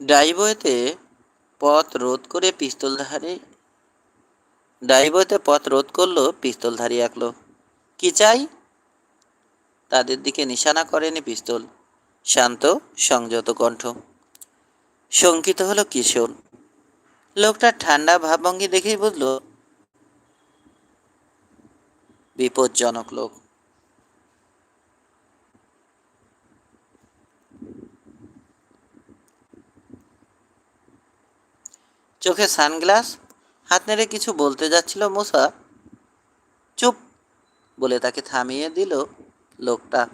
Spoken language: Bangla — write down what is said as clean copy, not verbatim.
ড্রাইভওয়েতে পথ রোধ করে ড্রাইভওয়েতে পথ রোধ করলো পিস্তলধারী এক লোক। কি চাই? তাদের দিকে নিশানা করেনি পিস্তল। শান্ত সংযত কণ্ঠ। শঙ্কিত হলো কিশোর। লোকটার ঠান্ডা ভাবভঙ্গি দেখেই বুঝল বিপজ্জনক লোক। চোখে সানগ্লাস, হাত নেড়ে কিছু বলতে যাচ্ছিল মুসা। চুপ বলে তাকে থামিয়ে দিল লোকটা।